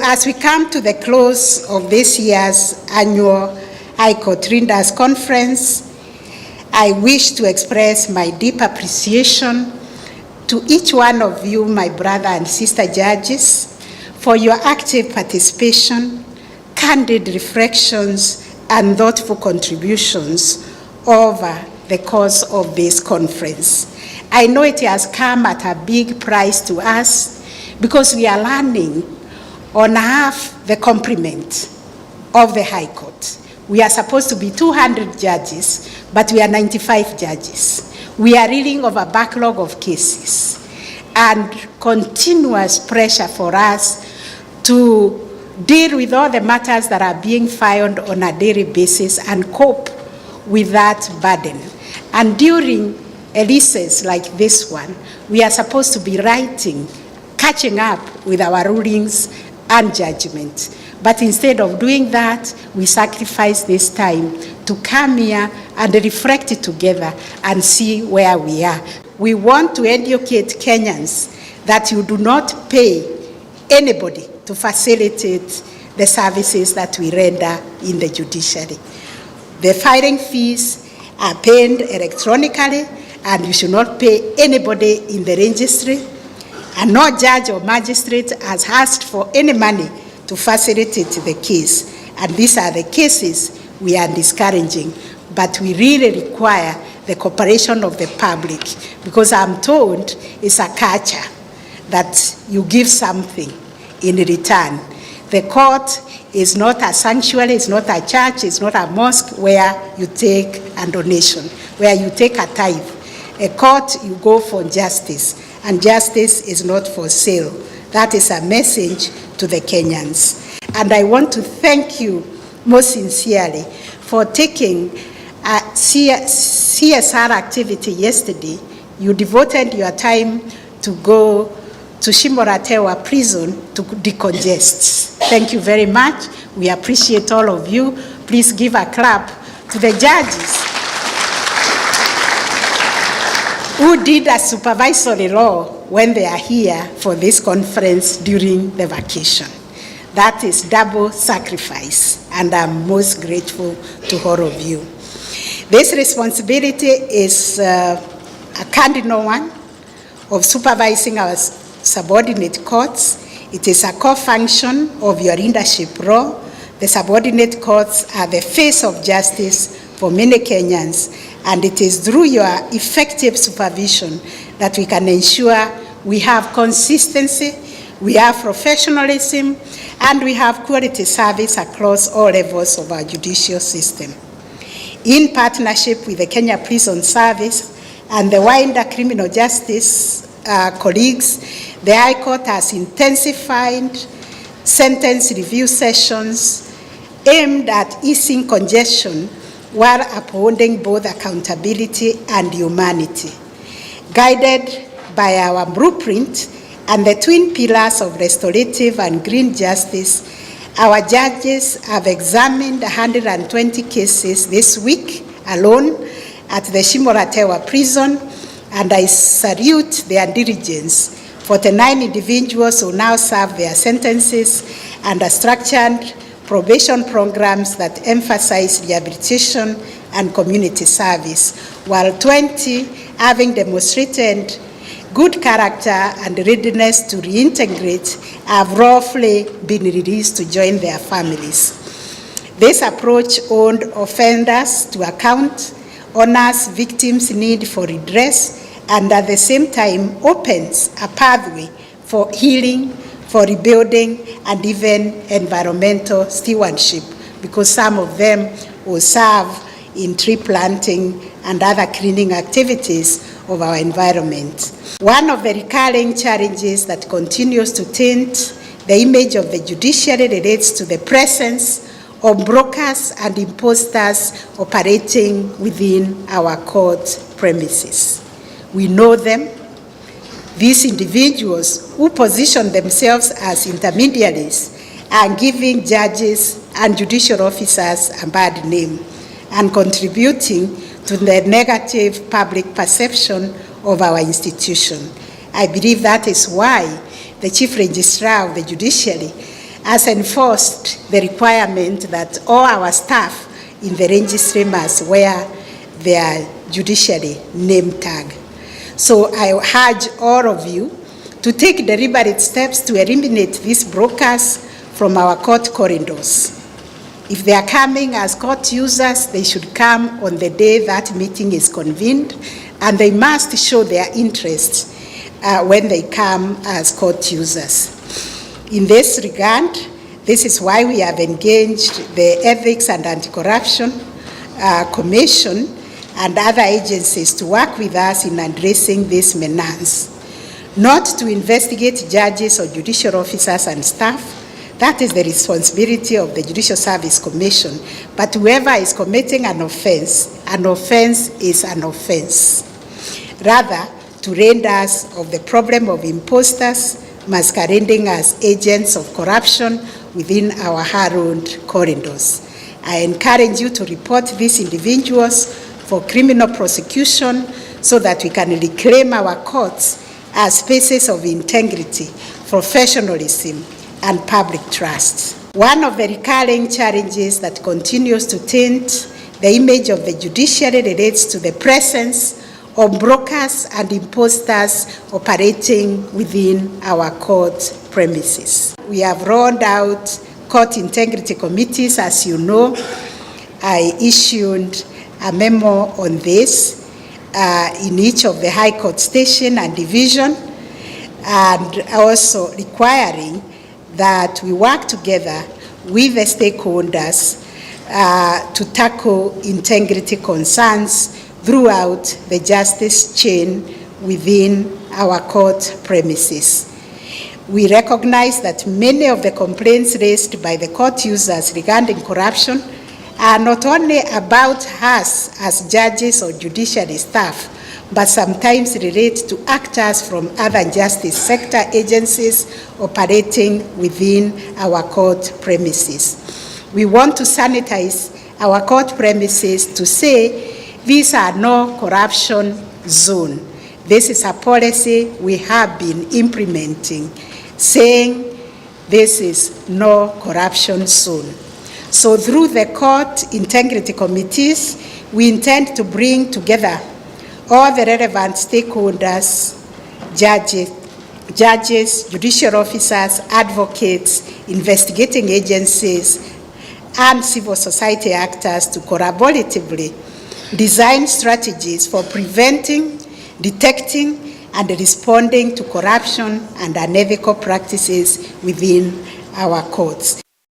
As we come to the close of this year's annual High Court Readers Conference, I wish to express my deep appreciation to each one of you, my brother and sister judges, for your active participation, candid reflections, and thoughtful contributions over the course of this conference. I know it has come at a big price to us because we are learning on half the complement of the High Court. We are supposed to be 200 judges, but we are 95 judges. We are reeling of a backlog of cases and continuous pressure for us to deal with all the matters that are being filed on a daily basis and cope with that burden. And during releases like this one, we are supposed to be writing, catching up with our rulings and judgment. But instead of doing that, we sacrifice this time to come here and reflect it together and see where we are. We want to educate Kenyans that you do not pay anybody to facilitate the services that we render in the judiciary. The filing fees are paid electronically, and you should not pay anybody in the registry, and no judge or magistrate has asked for any money to facilitate the case. And these are the cases we are discouraging, but we really require the cooperation of the public, because I'm told it's a culture that you give something in return. The court is not a sanctuary, it's not a church, it's not a mosque where you take a donation, where you take a tithe. A court, you go for justice, and justice is not for sale. That is a message to the Kenyans. And I want to thank you most sincerely for taking a CSR activity yesterday. You devoted your time to go to Shimoratewa prison to decongest. Thank you very much. We appreciate all of you. Please give a clap to the judges who did a supervisory law when they are here for this conference during the vacation. That is double sacrifice, and I'm most grateful to all of you. This responsibility is a cardinal one of supervising our subordinate courts. It is a core function of your leadership role. The subordinate courts are the face of justice for many Kenyans, and it is through your effective supervision that we can ensure we have consistency, we have professionalism, and we have quality service across all levels of our judicial system. In partnership with the Kenya Prison Service and the wider criminal justice colleagues, the High Court has intensified sentence review sessions aimed at easing congestion while upholding both accountability and humanity. Guided by our blueprint and the twin pillars of restorative and green justice, our judges have examined 120 cases this week alone at the Shimoratewa prison, and I salute their diligence. 49 individuals will now serve their sentences under structured probation programs that emphasize rehabilitation and community service, while 20 having demonstrated good character and readiness to reintegrate have roughly been released to join their families. This approach holds offenders to account, honors victims' need for redress, and at the same time opens a pathway for healing, for rebuilding, and even environmental stewardship, because some of them will serve in tree planting and other cleaning activities of our environment. One of the recurring challenges that continues to taint the image of the judiciary relates to the presence of brokers and imposters operating within our court premises. We know them. These individuals who position themselves as intermediaries are giving judges and judicial officers a bad name and contributing to the negative public perception of our institution. I believe that is why the Chief Registrar of the Judiciary has enforced the requirement that all our staff in the registry must wear their judiciary name tag. So I urge all of you to take deliberate steps to eliminate these brokers from our court corridors. If they are coming as court users, they should come on the day that meeting is convened, and they must show their interest when they come as court users. In this regard, this is why we have engaged the Ethics and Anti-Corruption Commission and other agencies to work with us in addressing this menace. Not to investigate judges or judicial officers and staff. That is the responsibility of the Judicial Service Commission. But whoever is committing an offense is an offense. Rather, to rid us of the problem of imposters masquerading as agents of corruption within our hallowed corridors. I encourage you to report these individuals for criminal prosecution so that we can reclaim our courts as spaces of integrity, professionalism, and public trust. One of the recurring challenges that continues to taint the image of the judiciary relates to the presence of brokers and imposters operating within our court premises. We have rolled out court integrity committees, as you know. I issued a memo on this in each of the High Court station and division, and also requiring that we work together with the stakeholders to tackle integrity concerns throughout the justice chain within our court premises. We recognize that many of the complaints raised by the court users regarding corruption are not only about us as judges or judiciary staff, but sometimes relate to actors from other justice sector agencies operating within our court premises. We want to sanitize our court premises to say these are no corruption zone. This is a policy we have been implementing, saying this is no corruption zone. So through the court integrity committees, we intend to bring together all the relevant stakeholders, judges, judicial officers, advocates, investigating agencies, and civil society actors to collaboratively design strategies for preventing, detecting, and responding to corruption and unethical practices within our courts.